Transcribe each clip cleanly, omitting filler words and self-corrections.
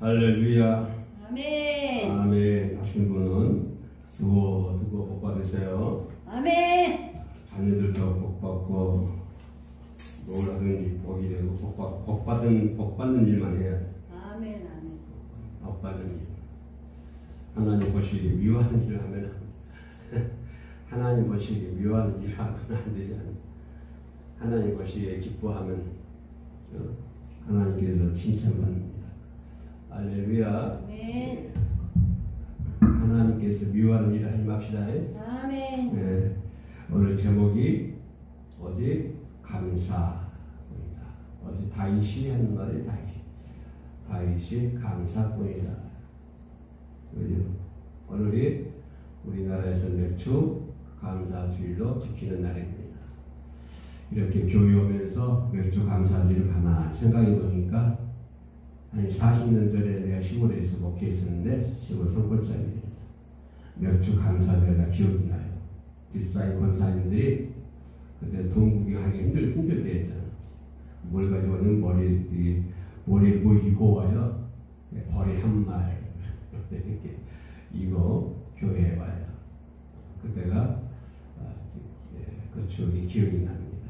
할렐루야. 아멘. 아멘. 하신 분은 주어 두고 복 받으세요. 아멘. 자녀들도 복 받고 뭘 하든지 복이 되고 복 받는 일만 해야 돼. 아멘. 아멘. 복 받는 일. 하나님 보시기 미워하는 일을 하면 하나님 보시기 미워하는 일을 하면 안 되잖아. 하나님 보시기에 기뻐하면 하나님께서 칭찬받습니다. 할렐루야. 아멘. 하나님께서 미워하는 일을 하지 맙시다. 아멘. 네. 오늘 제목이 어디 감사입니다. 어디 다윗이 하는 말이 다윗이 감사뿐이다. 그죠? 오늘이 우리나라에서 맥주 감사주일로 지키는 날입니다. 이렇게 교회 오면서 맥주 감사주일 가만히 생각해 보니까 한 40년 전에 내가 시골에서 목회했었는데 시골 산골짜기에서 맥주 감사주일가 기억이 나요. 집사님 권사님들이 그때 돈 구경하기 힘들 때 했잖아. 뭘 가져오면 머리 이고 와요. 벌이 한 마리 이렇게 이거 교회에 와요. 그때가 그 추억이 기억이 납니다.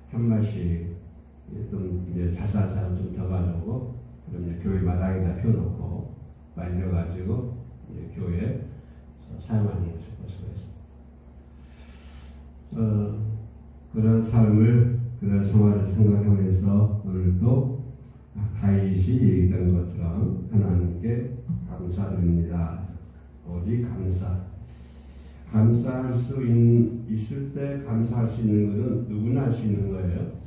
한 마리씩 좀 이제 잘 사는 사람 좀 더 가져오고 그럼 이제 교회 마당에다 펴놓고 말려가지고 이제 교회에 사용하는 것을 볼 수가 있습니다. 그런 삶을 그런 생활을 생각하면서 오늘도 다윗이 얘기했던 것처럼 하나님께 감사드립니다. 오직 감사할 수 있을 때 감사할 수 있는 것은 누구나 할 수 있는 거예요.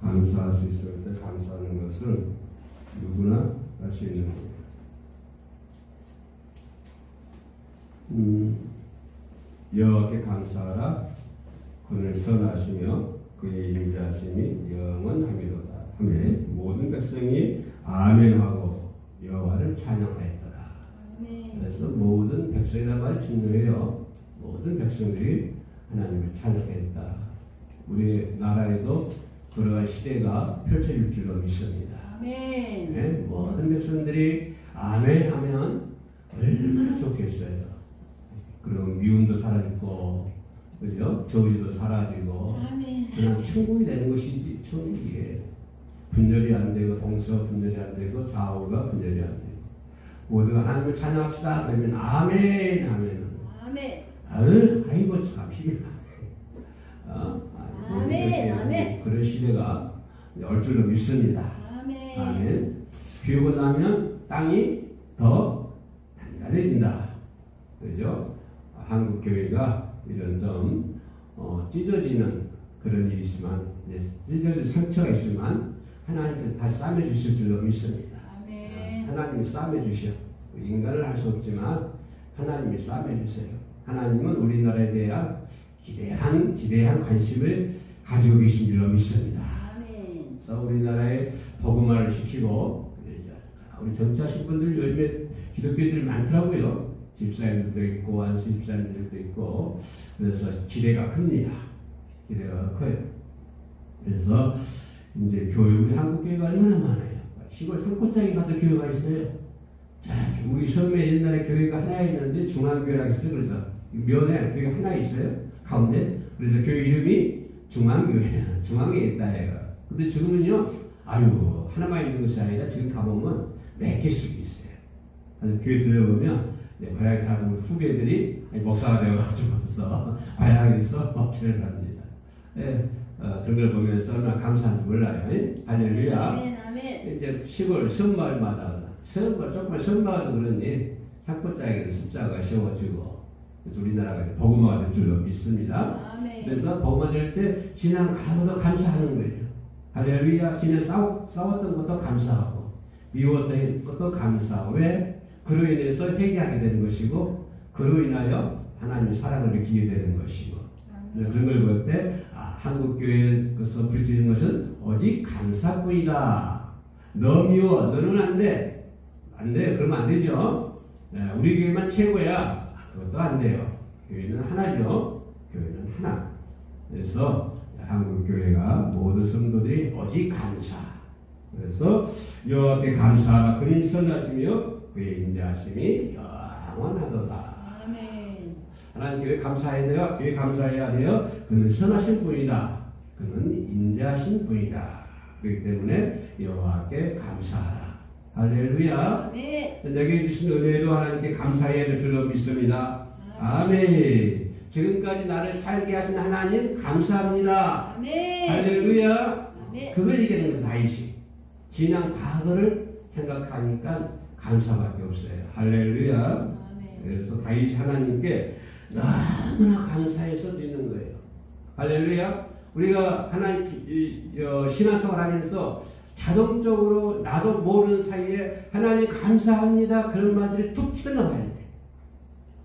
감사할 수 있을 때 감사하는 것은 누구나 할 수 있는 거예요. 여호와께 감사하라. 그는 선하시며 그의 인자하심이 영원하미로다 하며 모든 백성이 아멘하고 여호와를 찬양하였더라. 그래서 모든 백성이라는 말이 중요해요. 모든 백성들이 하나님을 찬양했다. 우리 나라에도 그러한 시대가 펼쳐질 줄로 믿습니다. 아멘. 네? 모든 백성들이 아멘 하면 얼마나 좋겠어요. 그럼 미움도 사라지고, 그죠? 저주도 사라지고, 아멘. 그냥 천국이 되는 것이지. 천국이에요. 분열이 안 되고, 동서가 분열이 안 되고, 좌우가 분열이 안 되고, 모두가 하나님을 찬양합시다. 그러면 아멘 하면, 아멘. 아이고 참 힘이 나. 아멘. 아멘. 그런 시대가 올 줄로 믿습니다. 아멘. 아멘. 비 오고 나면 땅이 더 단단해진다. 그죠? 한국 교회가 이런 좀 찢어지는 그런 일이 있지만, 찢어질 상처가 있지만 하나님께서 다시 싸매주실 줄로 믿습니다. 아멘. 하나님이 싸매주셔. 인간은 할 수 없지만 하나님이 싸매주세요. 하나님은 우리나라에 대한 지대한 관심을 가지고 계신 줄로 믿습니다. 아멘. 그래서 우리나라에 복음화를 시키고, 우리 전차신 분들 요즘에 기독교인들 많더라고요. 집사님들도 있고 안수 집사님들도 있고, 그래서 기대가 큽니다. 기대가 커요. 그래서 이제 우리 한국 교회가 얼마나 많아요. 시골 산골짜기 가도 교회가 있어요. 자, 우리 섬에 옛날에 교회가 하나 있는데 중앙교회라고 있어요. 그래서 면에 교회 하나 있어요. 가운데. 그래서 교회 이름이 중앙교회야. 중앙에 있다예요. 근데 지금은요, 하나만 있는 것이 아니라 지금 가보면 몇 개씩 있어요. 그래서 교회 들려보면 과양에 살던 후배들이 목사가 되어가지고서 과양에서 목회를 합니다. 그런 걸 보면서 얼마나 감사한지 몰라요. 할렐루야. 아멘. 아멘. 이제 시골 섬마을마다 조금만 섬마을도 그러니 산골짜기에 숫자가 세워지고 우리나라가 복음화가 될 줄로 믿습니다. 아멘. 그래서 복음화 될 때 지난 과거도 감사하는 거예요. 할렐루야. 지난 싸웠던 것도 감사하고 미웠던 것도 감사하고, 왜? 그로 인해서 회개하게 되는 것이고, 그로 인하여 하나님의 사랑을 느끼게 되는 것이고, 그런 걸 볼 때 한국교회에서 부르짖는 것은 오직 감사뿐이다. 너 미워, 너는 안 돼. 그러면 안 되죠. 우리 교회만 최고야. 그것도 안 돼요. 교회는 하나죠. 교회는 하나. 그래서 한국교회가 모든 성도들이 오직 감사, 그래서 여호와께 감사하라. 그는 선하시며 그의 인자하심이 영원하도다. 아멘. 하나님께 왜 감사해야 돼요? 왜 감사해야 돼요? 그는 선하신 분이다. 그는 인자하신 분이다. 그렇기 때문에 여호와께 감사하라. 할렐루야. 아멘. 내게 주신 은혜도 하나님께 감사해야 될 줄로 믿습니다. 아멘. 지금까지 나를 살게 하신 하나님 감사합니다. 아멘. 할렐루야. 아멘. 그걸 얘기하는 거죠. 다윗이 지난 과거를 생각하니까 감사밖에 없어요. 할렐루야. 아멘. 그래서 다윗이 하나님께 너무나 감사해서 드리는 거예요. 할렐루야. 우리가 하나님 신앙생활 하면서 자동적으로 나도 모르는 사이에 하나님 감사합니다 그런 말들이 툭 튀어나와야 돼.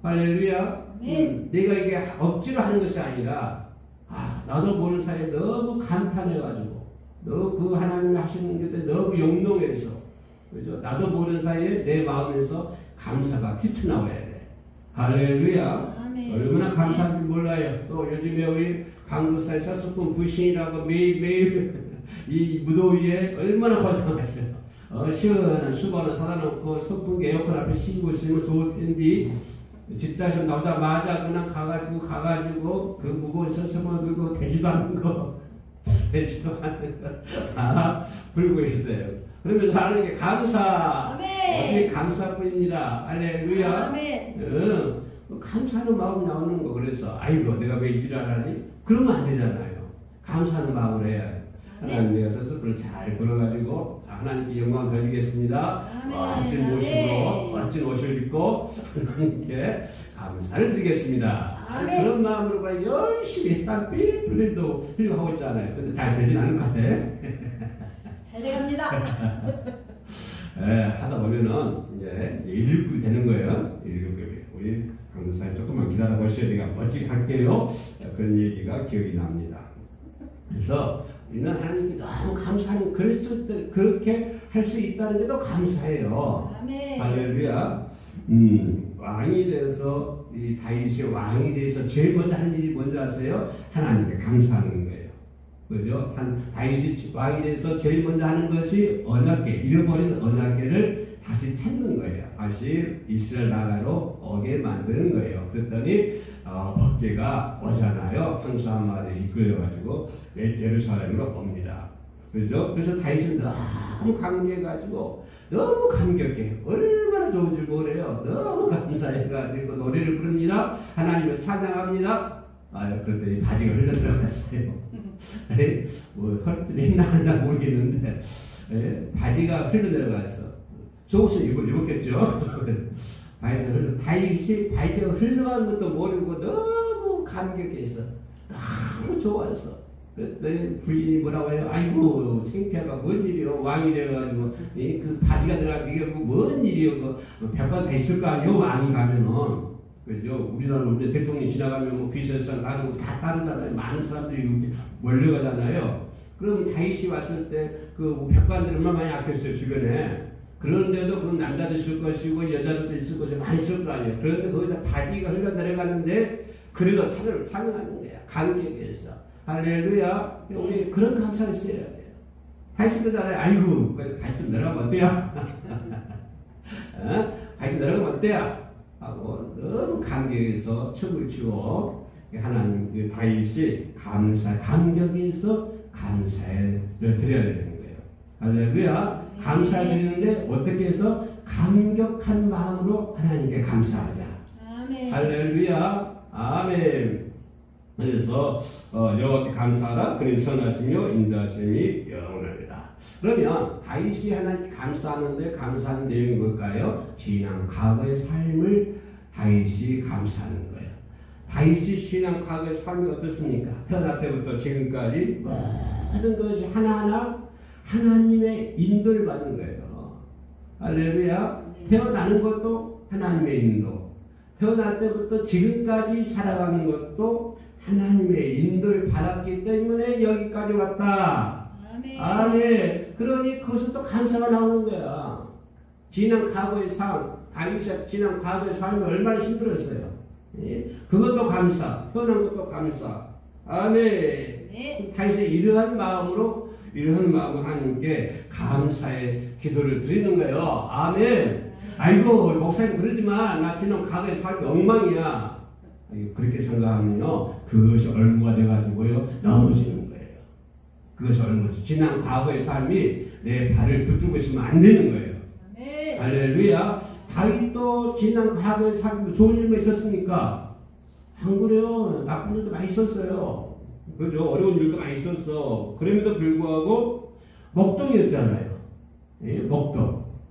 할렐루야. 내가 이게 억지로 하는 것이 아니라 나도 모르는 사이에 너무 감탄해가지고 너무 그 하나님이 하시는 게 너무 용롱해서 그죠? 나도 모르는 사이에 내 마음에서 감사가 튀쳐나와야 돼. 할렐루야. 아멘. 얼마나 감사한지 몰라요. 또 요즘에 우리 강도사의 사스폰 부신이라고 매일매일 이 무더위에 얼마나 고생하셔. 시원한 수건을 사다놓고 선풍기 에어컨 앞에 씌우고 있으면 좋을 텐데 집자에서 나오자마자 그냥 가가지고 그 무거운 서서만 들고 되지도 않는 거 다 불고 있어요. 그러면 하나님께 감사. 아멘. 어떻게 감사뿐입니다. 할렐루야. 아멘. 감사하는 마음이 나오는 거. 그래서 아이고 내가 왜 이 지랄 하지? 그러면 안 되잖아요. 감사하는 마음으로 해야 해요. 하나님께 서서 그걸 잘 걸어가지고 하나님께 영광 드리겠습니다. 멋진 모습으로 멋진 옷을 입고 하나님께 감사를 드리겠습니다. 아멘. 그런 마음으로 열심히 땀 삘삘도 흘리고 하고 있잖아요. 근데 잘 되진 않을 것 같아. 잘 돼갑니다. 하다 보면은 이제 1급 되는 거예요. 1급이. 우리 강도사님 조금만 기다려 보셔야 내가 멋지게 할게요. 그런 얘기가 기억이 납니다. 그래서 우리는 하나님께 너무 감사하는 그렇게 할 수 있다는 게도 감사해요. 아멘. 할렐루야. 왕이 돼서 이 다윗이 왕이 돼서 제일 먼저 하는 일이 뭔지 아세요? 하나님께 감사하는 거예요. 그죠? 다윗이 왕이 돼서 제일 먼저 하는 것이 언약궤, 잃어버린 언약궤를 다시 찾는 거예요. 다시 이스라엘 나라로 오게 만드는 거예요. 그랬더니 법궤가 오잖아요. 황소 한 마리 이끌려가지고 예루살렘으로 옵니다. 그죠? 그래서 다윗은 너무 감격해가지고 너무 감격해. 얼마나 좋은 줄 모르요. 너무 감사해가지고 노래를 부릅니다. 하나님을 찬양합니다. 그랬더니 바지가 흘러 들어갔어요. 뭐 헐뜯이 했나 모르겠는데 바지가 흘러 들어갔어. 속옷을 입었겠죠. 다윗이 바지가 흘러간 것도 모르고 너무 감격해서 너무 좋아서 그랬더니 부인이 뭐라고 해요? 아이고 창피하다. 뭔 일이요? 왕이 돼가지고 그 바지가 들어가고 이게 뭔 일이요? 그 백관 다 있을 거 아니요? 왕이 가면은 그죠? 우리나라 우리 대통령이 지나가면 뭐 귀신상 따르고 다 따르잖아요. 많은 사람들이 몰려가잖아요. 그럼 다윗이 왔을 때 그 백관들 얼마나 많이 아꼈어요 주변에. 그런데도 그럼 남자도 있을 것이고 여자들도 있을 것이고 많이 있을 거 아니에요. 그런데 거기서 바지가 흘러내려가는데 그래도 찬양하는 거야. 감격해서. 할렐루야. 우리 그런 감사를 써야 돼요. 다시 그러잖아요. 아이고 바지 좀 내려가면 어때요? 바지 좀 내려가면 어때요? 하고 너무 감격해서 춤을 추고 하나님 다윗이 감격이 있어 감사를 드려야 되는 거예요. 할렐루야. 감사를 드리는데 어떻게 해서 감격한 마음으로 하나님께 감사하자. 아멘. 할렐루야. 아멘. 그래서 여호와께 감사하라. 그는 선하시며 인자하심이 영원합니다. 그러면 다윗이 하나님께 감사하는데 감사하는 내용이 뭘까요? 지난 과거의 삶을 다윗이 감사하는 거예요. 다윗이 지난 과거의 삶이 어떻습니까? 태어날 때부터 지금까지 모든 것이 하나하나 하나님의 인도를 받는 거예요. 할렐루야. 태어나는 것도 하나님의 인도. 태어날 때부터 지금까지 살아가는 것도 하나님의 인도를 받았기 때문에 여기까지 왔다. 아멘. 아멘. 그러니 거기서 또 감사가 나오는 거야. 지난 과거의 삶, 다윗이 지난 과거의 삶이 얼마나 힘들었어요. 예? 그것도 감사, 태어난 것도 감사. 아멘. 네. 다윗이 이러한 마음으로 이런 마음으로 하나님께 감사의 기도를 드리는 거예요. 아멘. 아이고 목사님 그러지만 나 지난 과거의 삶이 엉망이야. 그렇게 생각하면요 그것이 얼무가 돼가지고요 넘어지는 거예요. 그것이 얼무지. 지난 과거의 삶이 내 발을 붙들고 있으면 안 되는 거예요. 아멘. 할렐루야. 다윗도 지난 과거의 삶 좋은 일만 있었습니까? 안 그래요. 나쁜 일도 많이 있었어요. 그죠? 어려운 일도 많이 있었어. 그럼에도 불구하고 목동이었잖아요. 예?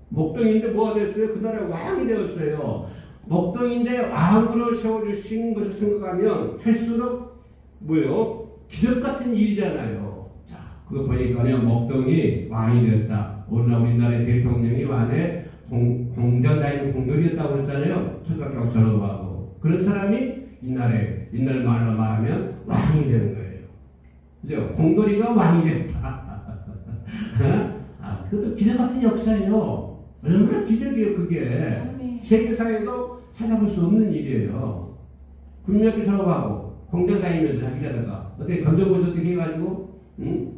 목동인데 뭐가 됐어요? 그 나라의 왕이 되었어요. 목동인데 왕으로 세워주신 것을 생각하면 할수록 뭐예요? 기적 같은 일이잖아요. 자, 그거 보니까요 목동이 왕이 되었다. 오늘 우리나라의 대통령이 왕의 공전다인 공돌이었다고 그랬잖아요. 초등학교 졸업하고 그런 사람이 옛날 말로 말하면 왕이 되는 거예요. 그죠? 공돌이가 왕이 됐다. 그것도 기적 같은 역사예요. 얼마나 기적이에요, 그게. 세계사에도 찾아볼 수 없는 일이에요. 국민학교 졸업하고 공장 다니면서 하기자다가 어떻게 검정고시 어떻게 해가지고,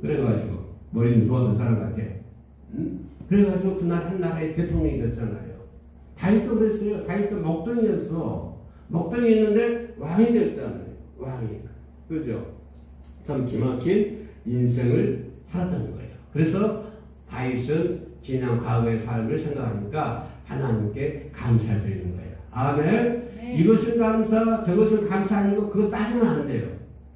그래가지고 머리 좀 좋아하던 사람 같아. 그래가지고 그날 한 나라의 대통령이 됐잖아요. 다윗도 그랬어요. 다윗도 목동이었어. 목동에 있는데 왕이 됐잖아요. 왕이. 그죠? 참 기막힌 인생을 살았다는 거예요. 그래서 다윗은 지난 과거의 삶을 생각하니까 하나님께 감사를 드리는 거예요. 아멘. 네. 이것은 감사, 저것은 감사 아니고 그거 따지면 안 돼요.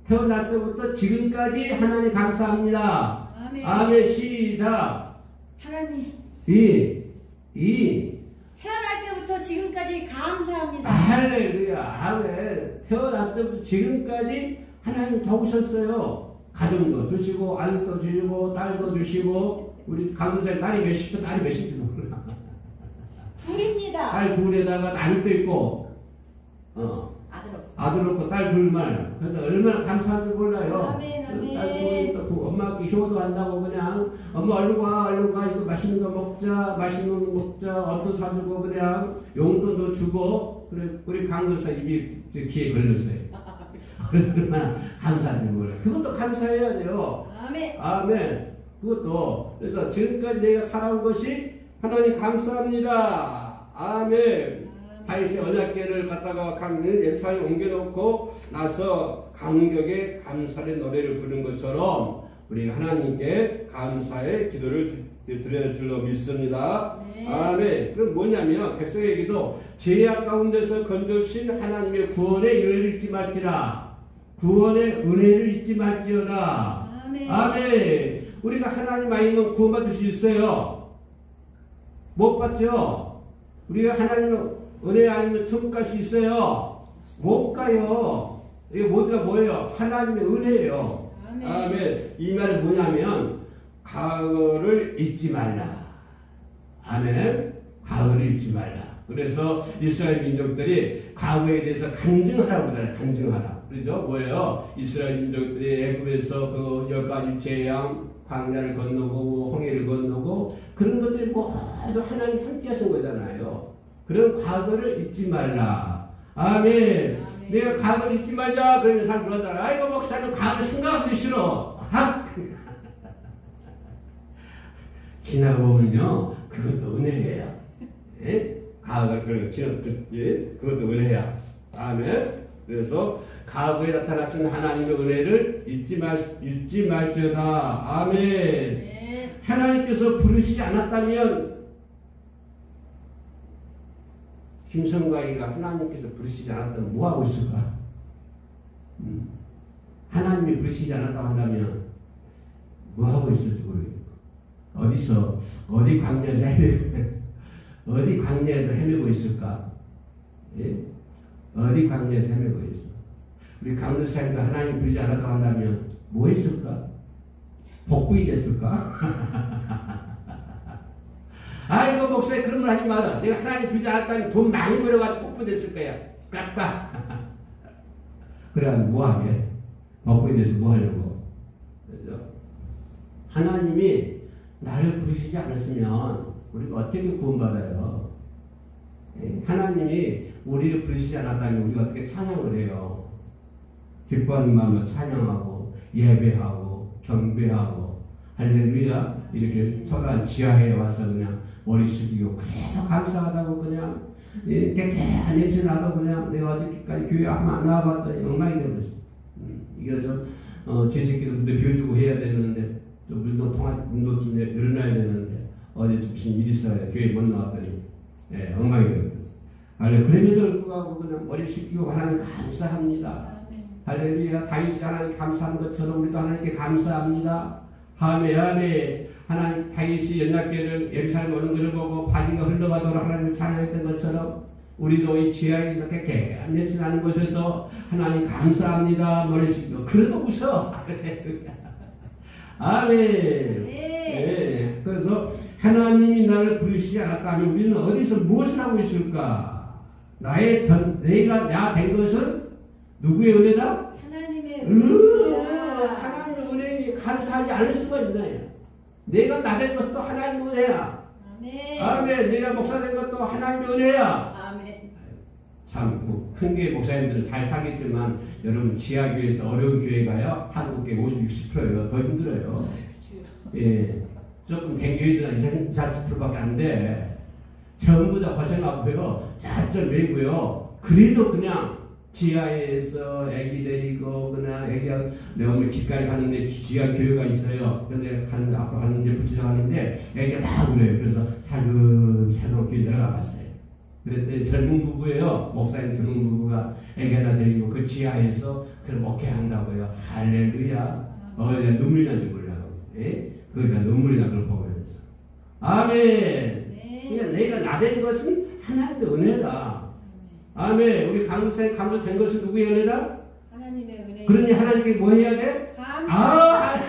태어날 때부터 지금까지 하나님 감사합니다. 아멘. 아멘. 시작. 하나님. 태어날 때부터 지금까지 감사합니다. 할렐루야. 아멘. 태어날 때부터 지금까지 하나님 도우셨어요. 가정도 주시고 아들도 주시고 딸도 주시고 우리 강도사님 딸이 몇인지 몰라. 둘입니다. 딸 둘에다가 아들도 있고 아들 없고 딸 둘만. 그래서 얼마나 감사한 줄 몰라요. 아멘, 아멘. 딸 둘이 또 엄마께 효도 한다고 그냥 엄마 얼른 와 이거 맛있는 거 먹자 어떤 사주고 그냥 용돈도 주고 그래 우리 강도사 입이 귀에 걸렸어요. 얼마나 감사한 줄 몰라요. 그것도 감사해야 돼요. 아멘. 아멘. 그것도 그래서 지금까지 내가 살아온 것이 하나님 감사합니다. 아멘. 다윗의 언약궤를 갖다가 예루살렘에 옮겨놓고 나서 감격의 감사의 노래를 부른 것처럼 우리가 하나님께 감사의 기도를 드려야 줄로 믿습니다. 네. 아멘. 그럼 뭐냐면 백성에게도 죄악 가운데서 건져주신 하나님의 구원의 은혜를 잊지 말지라. 구원의 은혜를 잊지 말지어다. 아멘. 아멘. 우리가 하나님 아니면 구원받을 수 있어요. 못 받죠? 우리가 하나님 은혜 아니면 천국 갈 수 있어요. 못 가요. 이게 모두가 뭐예요? 하나님의 은혜예요. 아멘. 아멘. 이 말은 뭐냐면 과거를 잊지 말라. 아멘. 과거를 잊지 말라. 그래서 이스라엘 민족들이 과거에 대해서 간증하라고 하잖아요. 간증하라. 그죠? 뭐예요? 이스라엘 민족들이 애굽에서 그 10가지 재앙, 광야를 건너고 홍해를 건너고 그런 것들이 모두 하나님 함께 하신 거잖아요. 그런 과거를 잊지 말라. 아멘. 아멘. 내가 과거를 잊지 말자. 그러면 사람 그러잖아. 아이고 목사님 과거 생각하기 싫어. 지나가 보면요. 그것도 은혜예요. 예? 과거를 그것도 은혜야. 아멘. 그래서 과거에 나타나신 하나님의 은혜를 잊지 말지어다. 아멘. 네. 하나님께서 부르시지 않았다면 김성광이가 하나님께서 부르시지 않았다면 뭐하고 있을까? 하나님이 부르시지 않았다고 한다면 뭐하고 있을지 모르겠고 어디 광야에서 헤매고 있을까? 예? 어디 광야에서 헤매고 있어? 우리 강도사님도 하나님 부르지 않았다고 한다면 뭐 했을까? 복부이 됐을까? 아이고 목사님 그런 말 하지 마라. 내가 하나님 부르지 않았다니 돈 많이 벌어가지고 복부 됐을 거야. 깎아. 그래가지고 뭐하게? 복부이 돼서 뭐 하려고? 그죠? 하나님이 나를 부르시지 않았으면 우리가 어떻게 구원받아요? 하나님이 우리를 부르시지 않았다면 우리가 어떻게 찬양을 해요? 기뻐하는 마음으로 찬양하고 예배하고 경배하고 할렐루야. 이렇게 초라한 지하에 와서 그냥 머리 숙이고 그래도 감사하다고 그냥 깨끗한 냄새 나도 그냥 내가 어저께까지 교회 안 나와봤더니 엉망이 되어버렸어. 이거 좀 제 새끼도 비워주고 해야 되는데 좀 운동 좀 늘어나야 되는데 어제 무슨 일이 있어요. 교회 못 나왔더니 엉망이 되어버렸어. 그럼에도 불구하고 그냥 머리 숙이고 하나님 감사합니다. 할렐루야. 다윗이 하나님 감사한 것처럼 우리도 하나님께 감사합니다. 아멘. 하나님 다윗이 연약계를 예루살렘 오는 것을 보고 바위가 흘러가도록 하나님을 찬양했던 것처럼 우리도 이 지하에서 깨끗한 냄새 나는 곳에서 하나님 감사합니다. 머리 숙이고 그래도 웃어. 아멘. 네. 그래서 하나님이 나를 부르시지 않았다면 우리는 어디서 무엇을 하고 있을까? 내가 나 된 것은 누구의 은혜다? 하나님의 은혜입니다. 하나님의 은혜니 감사하지 않을 수가 있나요? 내가 나 된 것도 하나님의 은혜야. 아멘. 아멘. 내가 목사 된 것도 하나님의 은혜야. 아멘. 참, 큰 교회 목사님들은 잘 살겠지만 여러분 지하교회에서 어려운 교회가요 한국계 50-60%예요. 더 힘들어요. 예, 조금 된 교회들은 20-40%밖에 안 돼. 전부 다 고생하고요. 짤짤 매고요. 그래도 그냥 지하에서 애기 데리고 그냥 애기가 내가 오늘 길가에 가는데 지하 교회가 있어요. 근데 앞으로 가는데 붙이려 하는데 애기가 막 그래요. 그래서 살금살금 교회 내려가 봤어요. 그랬더니 젊은 부부예요. 목사님 젊은 부부가 애기 하나 데리고 그 지하에서 그걸 먹게 한다고요. 할렐루야. 내가 눈물이 난지 몰라요. 예? 그러니까 눈물이 나 그걸 보면서. 아멘. 그냥 내가 나 된 것은 하나님의 은혜다. 아멘. 우리 강목사님 감사된 것은 누구의 은혜다? 하나님의 은혜. 그러니 하나님께 뭐 해야 돼? 감사.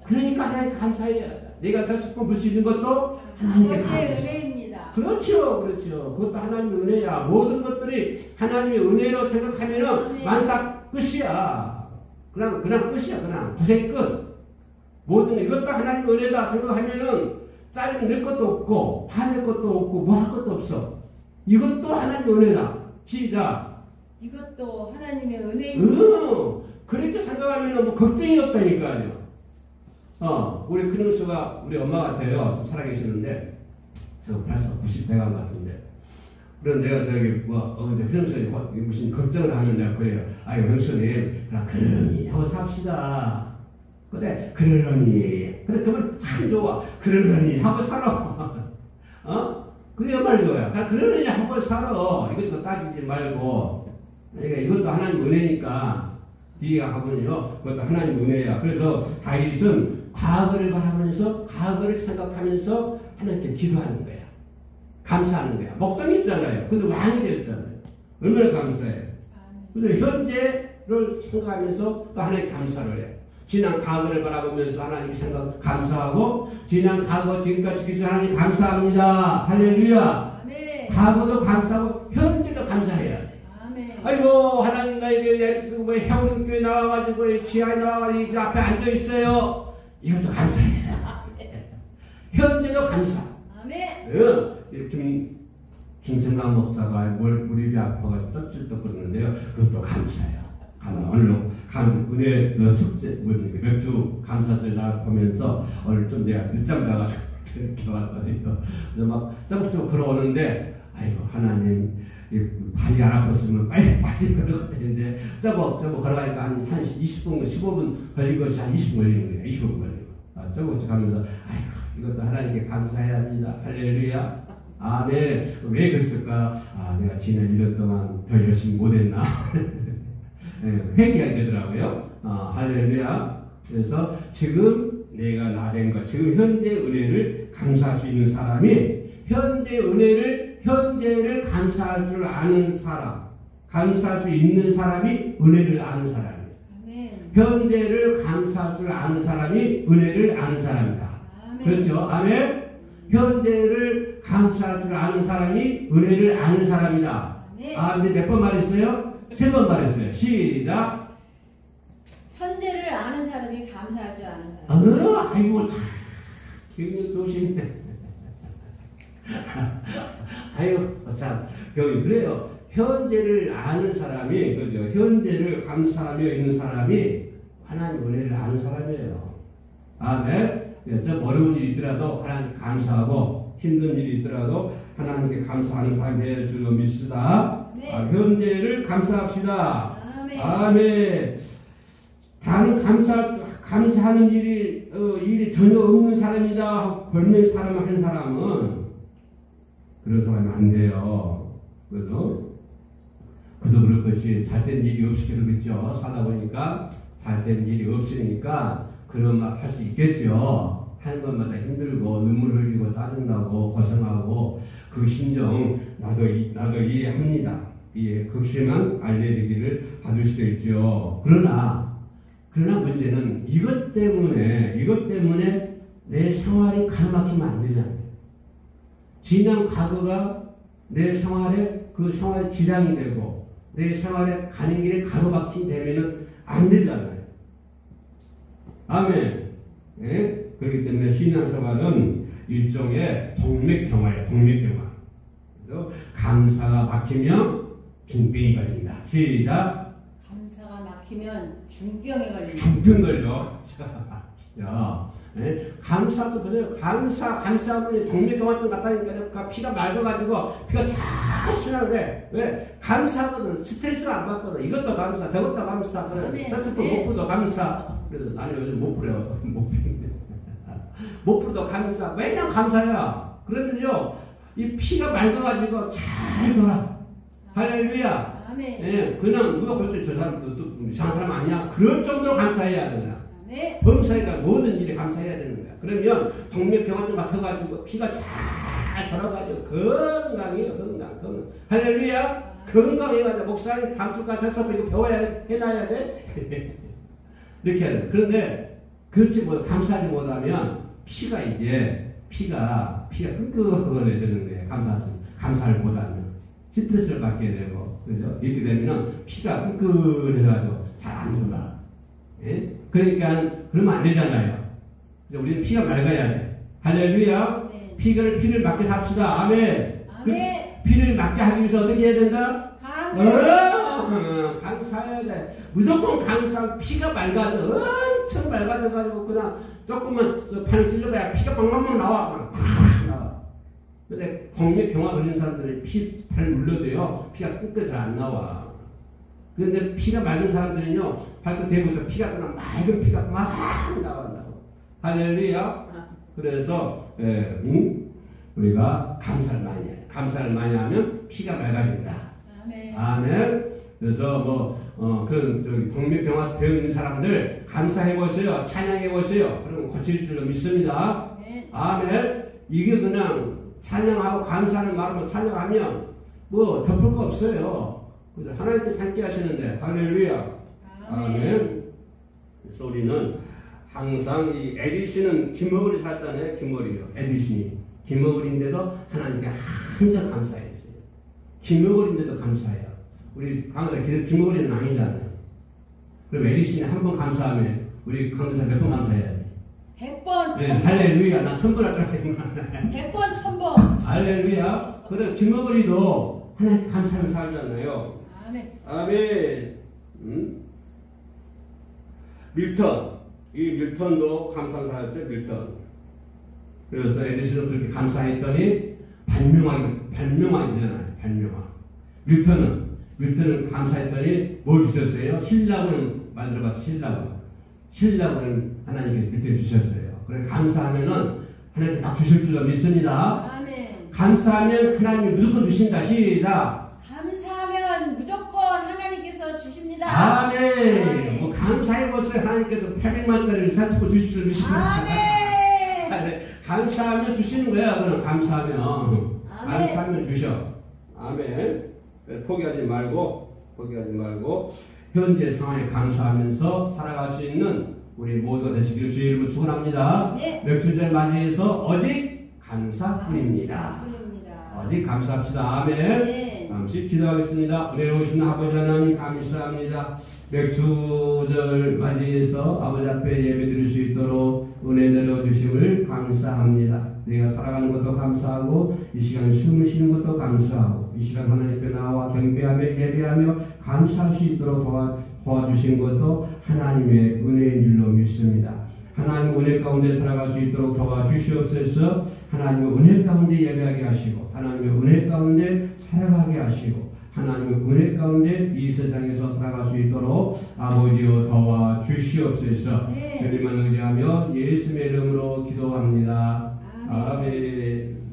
그러니까 하나님 감사해야 돼. 내가 살수있고 물 수 있는 것도 하나님의 은혜입니다. 그렇죠. 그것도 하나님의 은혜야. 모든 것들이 하나님의 은혜로 생각하면은 만사 끝이야. 그냥 끝이야. 그냥 구색 끝. 모든 이것도 하나님의 은혜다 생각하면은 짜증 낼 것도 없고 화낼 것도 없고 뭐 할 것도 없어. 이것도 하나님의 은혜다. 시작. 이것도 하나님의 은혜입니다. 그렇게 생각하면은 뭐 걱정이 없다니까요. 우리 큰형수가 우리 엄마 같아요. 좀 살아계시는데 저 벌써 90대가 같은데. 그런데 내가 큰형수님 무슨 걱정을 하면 내가 그래요. 아유 형수님 그러니 하고 삽시다. 그래 그러니. 근데 그 말 참 좋아. 그러니 하고 살아. 그게 얼마나 좋아요. 그러니 하고 살아. 이것저것 따지지 말고. 그러니까 이것도 하나님 은혜니까 뒤에 가보면요. 그것도 하나님 은혜야. 그래서 다윗은 과거를 바라면서 과거를 생각하면서 하나님께 기도하는 거야. 감사하는 거야. 목동이 있잖아요. 근데 왕이 되었잖아요. 얼마나 감사해요. 그래서 현재를 생각하면서 또 하나님께 감사를 해요. 지난 과거를 바라보면서 하나님 생각 감사하고 지난 과거 지금까지 지키신 하나님 감사합니다. 할렐루야. 아멘. 과거도 감사하고 현재도 감사해야 돼. 아멘. 아이고 하나님 나에게 예를 쓰고 뭐 해운교회 나와가지고 지하에 나와가지고 이제 앞에 앉아 있어요. 이것도 감사해요. 현재도 감사. 아멘. 김성강 목사가 무릎이 아파가지고 쩍쩍 그러는데요. 그것도 감사해요. 오늘 은혜 첫째 맥주 감사절 날 보면서 오늘 좀 내가 늦잠 자가지고 이렇게 왔더니요. 그래서 막 쩍쩍 걸어오는데 아이고 하나님 발이 안 아팠으면 빨리 걸어갈 텐데 저거 걸어가니까 한 20분 15분 걸린 것이 한 20분 걸리는 거예요. 20분 걸리고 저거 가면서 아이고 이것도 하나님께 감사해야 합니다. 할렐루야. 아멘. 왜 그랬을까? 내가 지난 1년 동안 더 열심히 못했나? 회개해야 되더라고요. 할렐루야. 그래서 지금 내가 나 된 것, 지금 현재 은혜를 감사할 수 있는 사람이 현재를 감사할 줄 아는 사람, 감사할 수 있는 사람이 은혜를 아는 사람이에요. 아멘. 현재를 감사할 줄 아는 사람이 은혜를 아는 사람이다. 아멘. 그렇죠? 아멘. 현재를 감사할 줄 아는 사람이 은혜를 아는 사람이다. 아멘. 몇 번 말했어요? 3번 말했어요. 시작. 현재를 아는 사람이 감사할 줄 아는 사람. 아이고 참 기억력 좋으시네. 아이고 참 그래요. 현재를 아는 사람이 그죠? 현재를 감사하며 있는 사람이 하나님 은혜를 아는 사람이에요. 아멘. 좀 어려운 일이 있더라도 하나님께 감사하고 힘든 일이 있더라도 하나님께 감사하는 사람이 될 줄로 믿습니다. 네. 현재를 감사합시다. 아멘. 아멘. 다른 감사하는 일이 전혀 없는 사람이다. 벌명 사람 한 사람은 그런 사람이 안 돼요. 그래서 그도 그럴 것이 잘된 일이 없이 그러겠죠. 살다 보니까 잘된 일이 없으니까 그런 말 할 수 있겠죠. 하는 것마다 힘들고 눈물 흘리고 짜증나고 고생하고 그 심정 나도 이해합니다. 극심한 알레르기를 받을 수도 있죠. 그러나 문제는 이것 때문에 내 생활이 가로막히면 안 되잖아요. 지난 과거가 내 생활에 그 생활 지장이 되고 내 생활에 가는 길에 가로막힘 되면은 안 되잖아요. 아멘. 예? 그렇기 때문에 신앙생활은 일종의 동맥경화예요. 동맥경화. 그래서 감사가 막히면 중병이 걸린다. 시작. 감사가 막히면 중병이 걸린다. 중병 걸려. 야, 예? 감사도 보세요. 감사하면 동맥경화증 같다니까요. 피가 맑아가지고 피가 잘 쓰나 그래. 왜? 감사하거든. 스트레스가 안 받거든. 이것도 감사, 저것도 감사. 그래. 세스프 목부도 감사. 그래서 나는 요즘 못 풀어요. 못 풀어도 감사. 왜냐면 감사야. 그러면요, 이 피가 맑아가지고 잘 돌아. 할렐루야. 아멘. 예, 그냥 누가 볼 때 저 사람도 또 이상한 사람 아니야? 그럴 정도로 감사해야 되나? 네. 범사니까 모든 일에 감사해야 되는 거야. 그러면 동맥경화증 막혀가지고 피가 잘 돌아가지고 건강해요. 건강. 할렐루야. 건강해가지고 목사님 다음 주까지 해서 이거 배워야 해놔야 돼. 이렇게 해야 돼. 그런데 그렇지 못 감사하지 못하면 피가 끈끈해지는 거예요. 감사를 못하면 스트레스를 받게 되고 그죠? 이렇게 되면은 피가 끈끈해가지고 잘 안 돌아. 예? 그러니까 그러면 안 되잖아요. 우리는 피가 맑아야 돼. 할렐루야. 네. 피를 맑게 삽시다. 아멘. 아멘. 피를 맑게 하기 위해서 어떻게 해야 된다? 감사해야 돼. 무조건 감사. 피가 맑아져. 엄청 맑아져가지고 그냥 조금만 판을 찔러봐야 피가 빵빵빵 나와. 나와. 근데 동맥경화 걸린 사람들은 팔을 눌러도요 피가 끝까지 안 나와. 그런데 피가 맑은 사람들은요 발끝 대고서 피가 그냥 맑은 피가 막 나온다고. 할렐루야. 그래서 우리가 감사를 많이 해요. 감사를 많이 하면 피가 맑아진다. 아멘. 아멘. 그래서 그런 동맥경화 배우 있는 사람들 감사해 보세요. 찬양해 보세요. 그러면 고칠 줄로 믿습니다. 아멘. 이게 그냥 찬양하고 감사하는 말로 찬양하면 뭐 덮을 거 없어요. 그래서 하나님께서 함께 하시는데 할렐루야. 아멘. 그래서 우리는 항상 이 에디슨은 김어울이 살았잖아요. 김어울이요. 에디슨이 김어울인데도 하나님께 항상 감사했어요. 김어울인데도 감사해요. 우리 강사 김어울이는 아니잖아요. 그럼 에디슨이 한 번 감사하면 우리 강사 몇 번 감사해야 돼? 100번, 1000번. 네, 할렐루야. 난 1000번 할 줄 알았더니만. 100번, 1000번. 할렐루야. 그래, 김어울이도 하나님 감사하며 살잖아요. 아멘. 아멘. 밀턴. 이 밀턴도 감사한 사람이었죠, 밀턴. 그래서 에디슨은 그렇게 감사했더니 발명왕이 되잖아요. 발명왕. 밀턴은 감사했더니 뭘 주셨어요? 신라곤을 만들어봤죠. 신라곤을 하나님께서 밀턴 주셨어요. 그래 감사하면은 하나님께 막 주실 줄로 믿습니다. 아멘. 감사하면 하나님이 무조건 주신다. 시작. 감사하면 무조건 하나님께서 주십니다. 아멘. 뭐 감사해보세요. 하나님께서 800만짜리를 사치고 주실 줄 믿습니다. 아멘. 감사하면 주시는 거야. 그럼 감사하면 주셔. 아멘. 포기하지 말고 현재 상황에 감사하면서 살아갈 수 있는 우리 모두가 되시기를 주의 이름으로 축원합니다. 네. 맥주절 맞이해서 오직 감사뿐입니다. 오직 감사합시다. 아멘. 네. 잠시 기도하겠습니다. 은혜로우신 아버지 하나님 감사합니다. 맥주절 맞이해서 아버지 앞에 예배드릴 수 있도록 은혜 내려주심을 감사합니다. 내가 살아가는 것도 감사하고 이 시간 숨을 쉬는 것도 감사하고 이 시간 하나님 앞에 나와 경배하며 예배하며 감사할 수 있도록 도와주신 것도 하나님의 은혜인 줄로 믿습니다. 하나님의 은혜 가운데 살아갈 수 있도록 도와주시옵소서. 하나님의 은혜 가운데 예배하게 하시고 하나님의 은혜 가운데 살아가게 하시고 하나님의 은혜 가운데 이 세상에서 살아갈 수 있도록 아버지여 도와주시옵소서. 네. 주님을 의지하며 예수의 이름으로 기도합니다. 아멘.